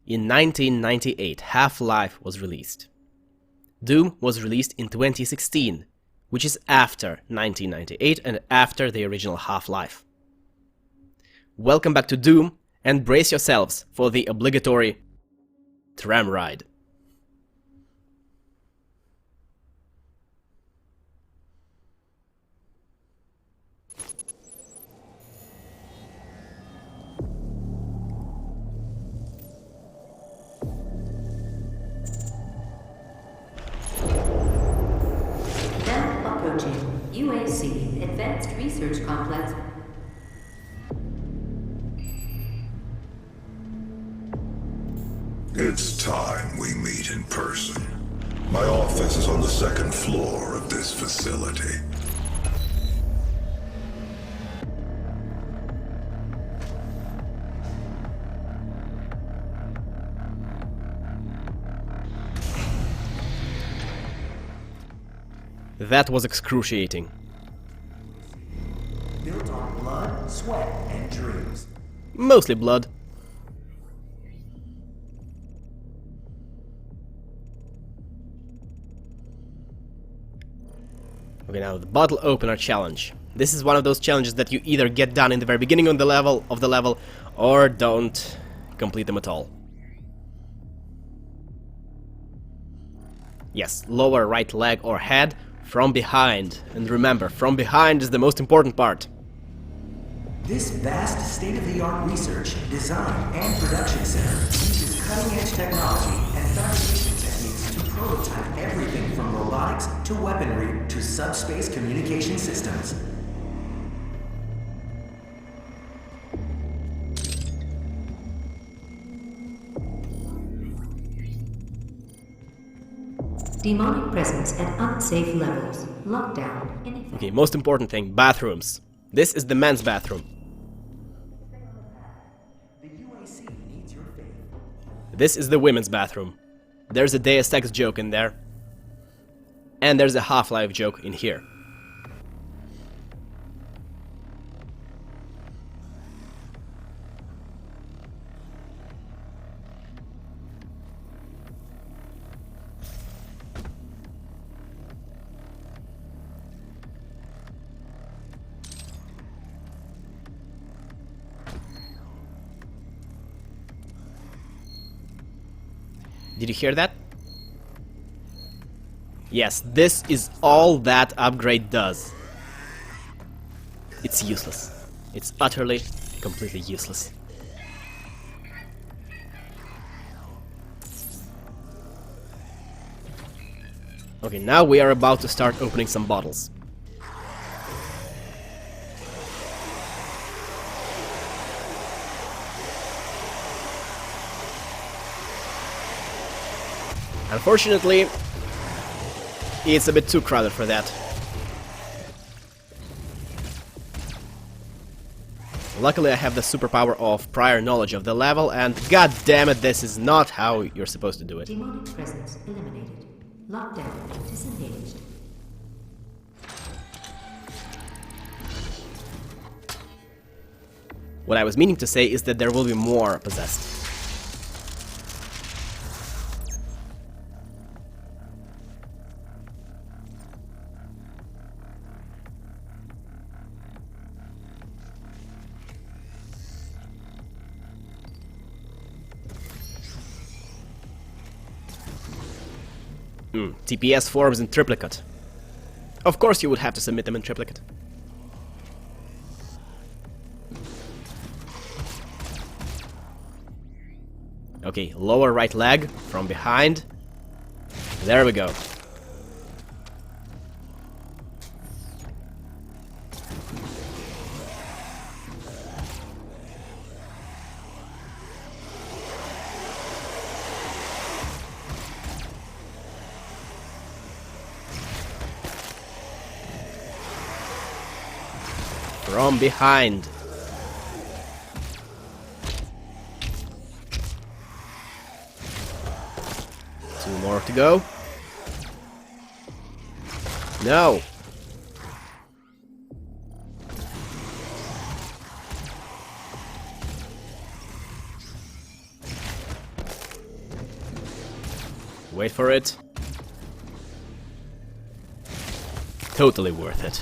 In 1998, Half-Life was released. Doom was released in 2016, which is after 1998 and after the original Half-Life. Welcome back to Doom, and brace yourselves for the obligatory tram ride. Now approaching UAC Advanced Research Complex. It's time we meet in person. My office is on the second floor of this facility. That was excruciating. Built on blood, sweat, and dreams. Mostly blood. Okay, now the bottle opener challenge. This is one of those challenges that you either get done in the very beginning of the level, or don't complete them at all. Yes, lower right leg or head from behind. And remember, from behind is the most important part. This vast state-of-the-art research, design, and production center uses cutting-edge technology and fabrication techniques to prototype everything from robotics to weaponry to subspace communication systems. Demonic presence at unsafe levels. Lockdown in effect. Okay, most important thing, bathrooms. This is the men's bathroom. The UAC needs your faith. This is the women's bathroom. There's a Deus Ex joke in there. And there's a Half-Life joke in here. Did you hear that? Yes, this is all that upgrade does. It's useless. It's utterly, completely useless. Okay, now we are about to start opening some bottles. Unfortunately, it's a bit too crowded for that. Luckily, I have the superpower of prior knowledge of the level, and god damn it, this is not how you're supposed to do it. Demonic presence eliminated. Lockdown disengaged. What I was meaning to say is that there will be more possessed. TPS forms in triplicate. Of course you would have to submit them in triplicate. Okay, lower right leg from behind. There we go. From behind. Two more to go. No. Wait for it. Totally worth it.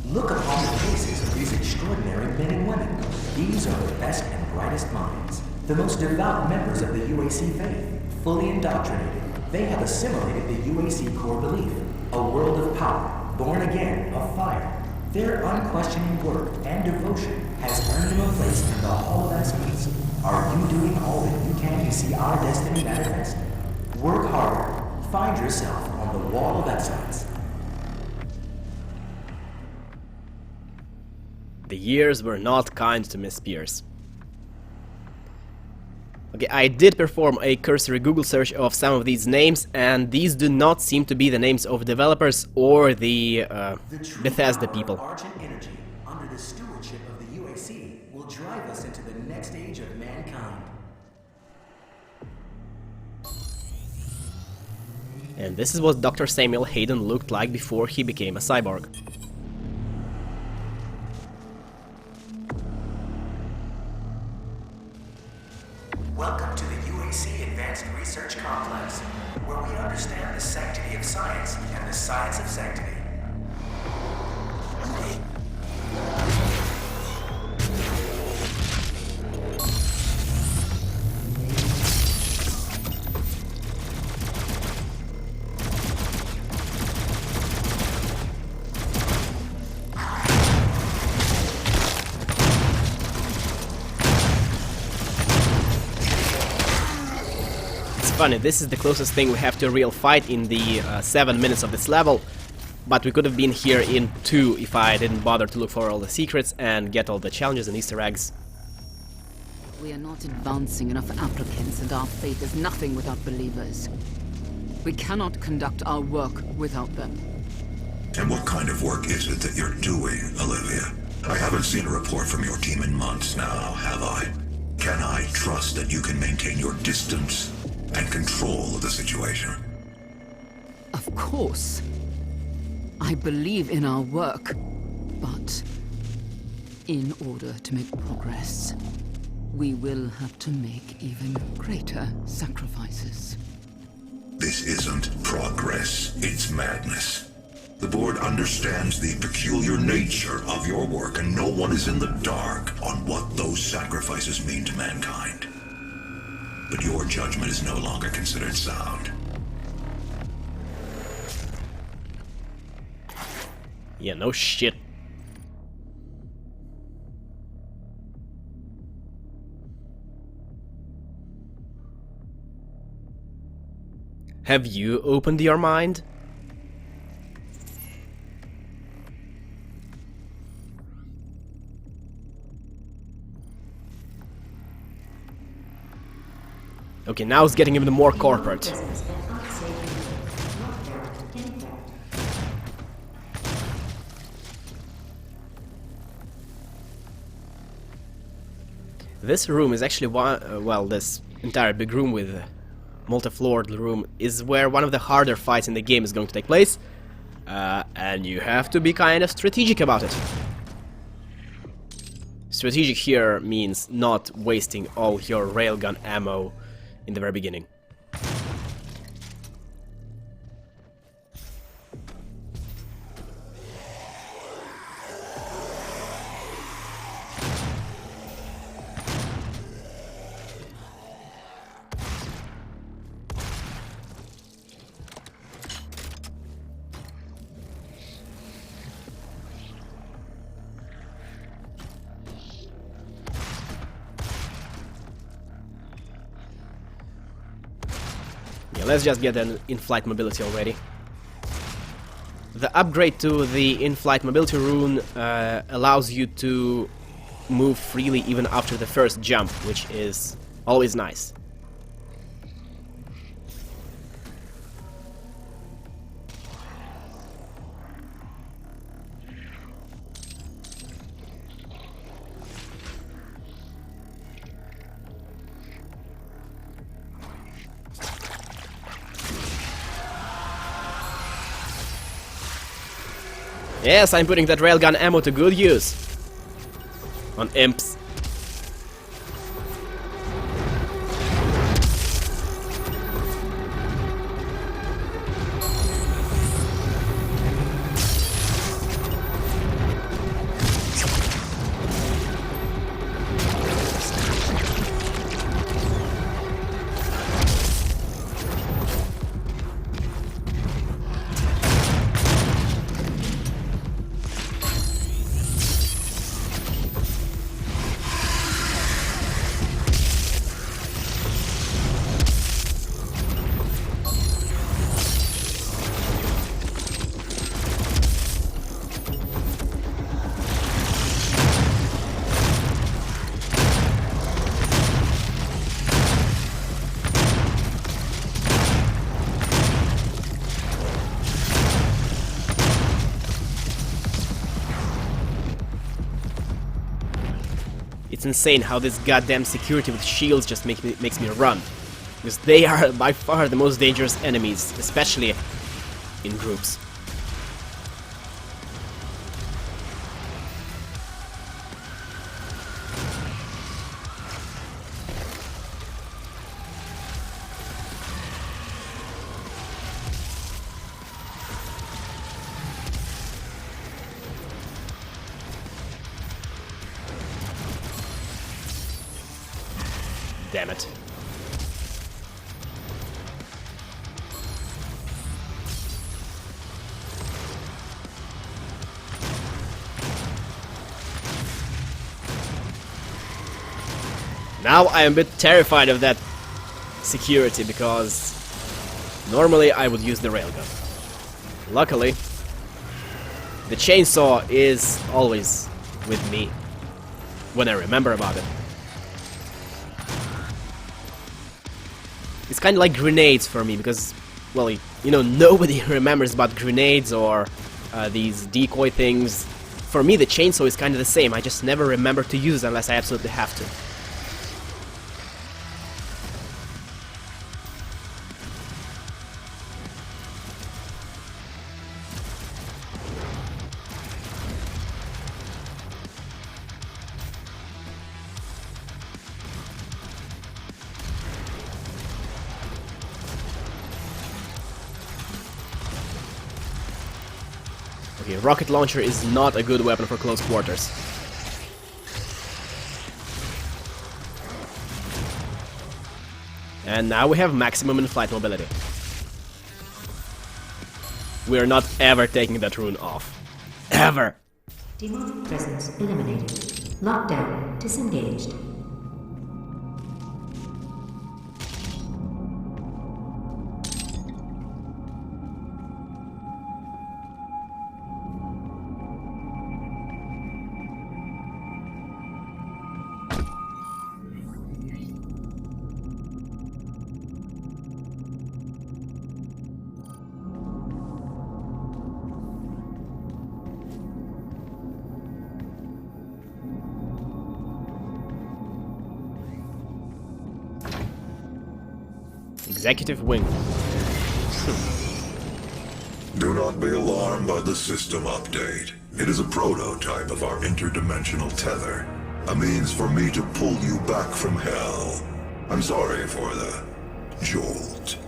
Look upon the faces of these extraordinary men and women. These are the best and brightest minds, the most devout members of the UAC faith, fully indoctrinated. They have assimilated the UAC core belief, a world of power, born again of fire. Their unquestioning work and devotion has earned them a place in the Hall of Excellence. Are you doing all that you can to see our destiny manifest? Work harder. Find yourself on the Wall of Excellence. The years were not kind to Miss Pierce. Okay, I did perform a cursory Google search of some of these names, and these do not seem to be the names of developers or the Bethesda people. Argent energy under the stewardship of the UAC will drive us into the next age of mankind. And this is what Dr. Samuel Hayden looked like before he became a cyborg. Welcome to the UAC Advanced Research Complex, where we understand the sanctity of science and the science of sanctity. Funny, this is the closest thing we have to a real fight in the 7 minutes of this level, but we could have been here in 2 if I didn't bother to look for all the secrets and get all the challenges and Easter eggs. We are not advancing enough applicants, and our faith is nothing without believers. We cannot conduct our work without them. And what kind of work is it that you're doing, Olivia? I haven't seen a report from your team in months now, have I? Can I trust that you can maintain your distance and control of the situation? Of course. I believe in our work, but in order to make progress, we will have to make even greater sacrifices. This isn't progress, it's madness. The board understands the peculiar nature of your work, and no one is in the dark on what those sacrifices mean to mankind. But your judgment is no longer considered sound. Yeah, no shit. Have you opened your mind? Okay, now it's getting even more corporate. This room is actually one, well, this entire big room with multi-floored room is where one of the harder fights in the game is going to take place, and you have to be kind of strategic about it. Strategic here means not wasting all your railgun ammo in the very beginning. Let's just get an in-flight mobility already. The upgrade to the in-flight mobility rune allows you to move freely even after the first jump, which is always nice. Yes, I'm putting that railgun ammo to good use. On imps. It's insane how this goddamn security with shields just makes me run. Because they are by far the most dangerous enemies, especially in groups. Damn it. Now I am a bit terrified of that security because normally I would use the railgun. Luckily, the chainsaw is always with me when I remember about it. It's kind of like grenades for me because, well, you know, nobody remembers about grenades or these decoy things. For me, the chainsaw is kind of the same. I just never remember to use it unless I absolutely have to. Okay, rocket launcher is not a good weapon for close quarters. And now we have maximum in-flight mobility. We are not ever taking that rune off. Ever! Demonic presence eliminated. Lockdown disengaged. Executive wing. Do not be alarmed by the system update. It is a prototype of our interdimensional tether. A means for me to pull you back from hell. I'm sorry for the jolt,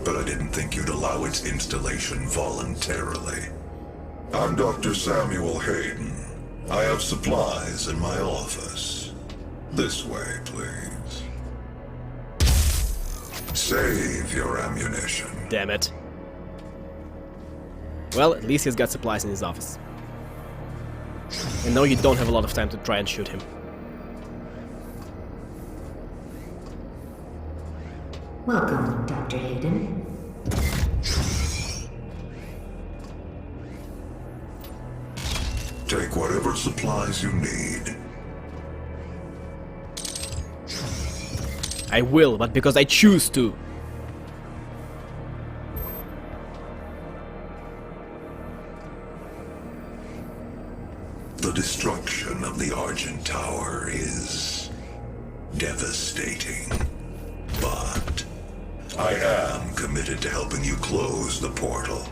but I didn't think you'd allow its installation voluntarily. I'm Dr. Samuel Hayden. I have supplies in my office. This way, please. Save your ammunition. Damn it. Well, at least he's got supplies in his office. And no, you don't have a lot of time to try and shoot him. Welcome, Dr. Hayden. Take whatever supplies you need. I will, but because I choose to. The destruction of the Argent Tower is devastating, but I am committed to helping you close the portal.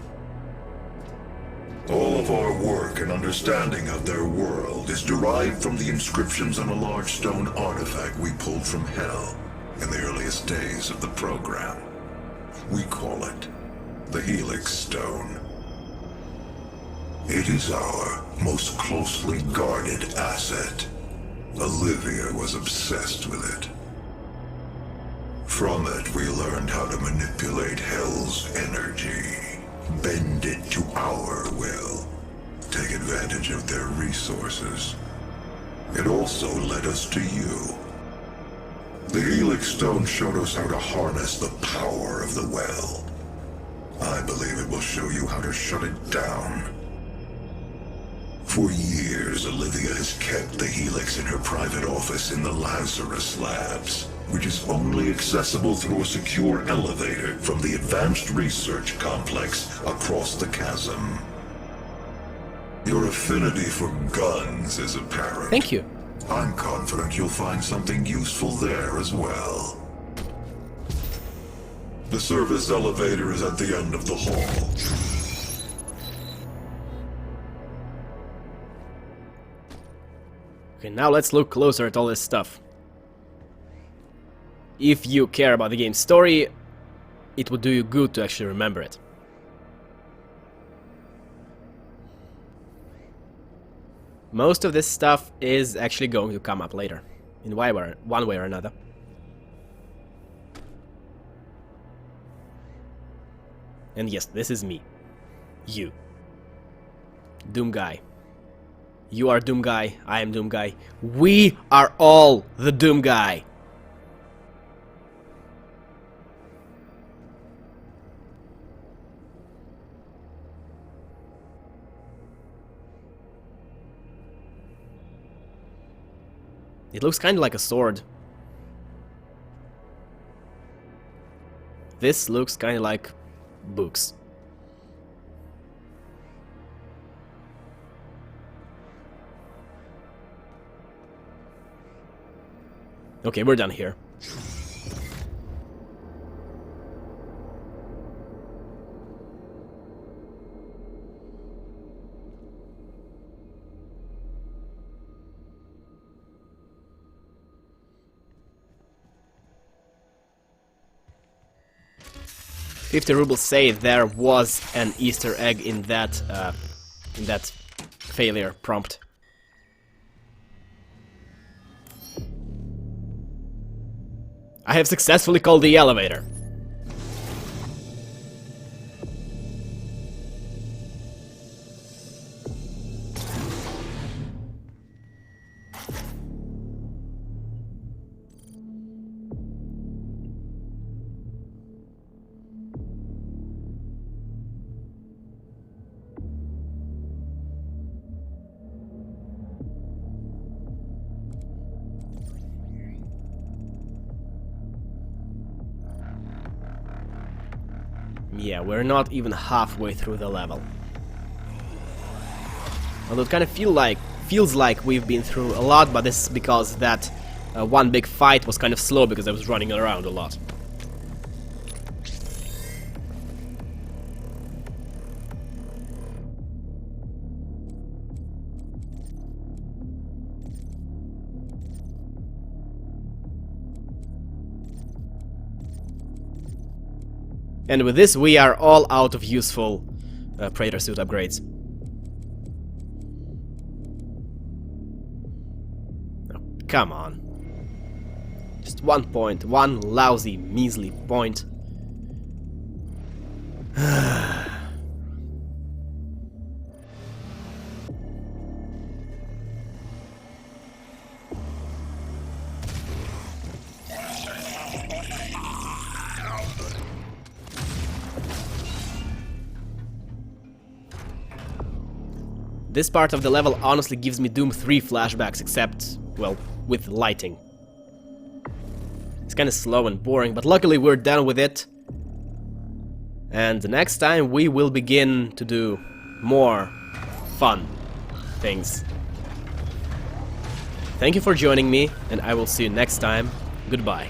All of our work work and understanding of their world is derived from the inscriptions on a large stone artifact we pulled from Hell in the earliest days of the program. We call it the Helix Stone. It is our most closely guarded asset. Olivia was obsessed with it. From it, we learned how to manipulate Hell's energy, bend it to our will, take advantage of their resources. It also led us to you. The Helix Stone showed us how to harness the power of the well. I believe it will show you how to shut it down. For years, Olivia has kept the Helix in her private office in the Lazarus Labs, which is only accessible through a secure elevator from the Advanced Research Complex across the chasm. Your affinity for guns is apparent. Thank you. I'm confident you'll find something useful there as well. The service elevator is at the end of the hall. Okay, now let's look closer at all this stuff. If you care about the game's story, it would do you good to actually remember it. Most of this stuff is actually going to come up later, in one way or another. And yes, this is me. You. Doom Guy. You are Doom Guy, I am Doom Guy. We are all the Doom Guy! It looks kind of like a sword. This looks kind of like books. Okay, we're done here. $50 say there was an Easter egg in that failure prompt. I have successfully called the elevator. Yeah, we're not even halfway through the level. Although it kind of feels like we've been through a lot, but this is because that one big fight was kind of slow because I was running around a lot. And with this, we are all out of useful Praetor suit upgrades. Oh, come on. Just 1 point, one lousy, measly point. This part of the level honestly gives me Doom 3 flashbacks, except, well, with lighting. It's kinda slow and boring, but luckily we're done with it. And the next time we will begin to do more fun things. Thank you for joining me, and I will see you next time. Goodbye.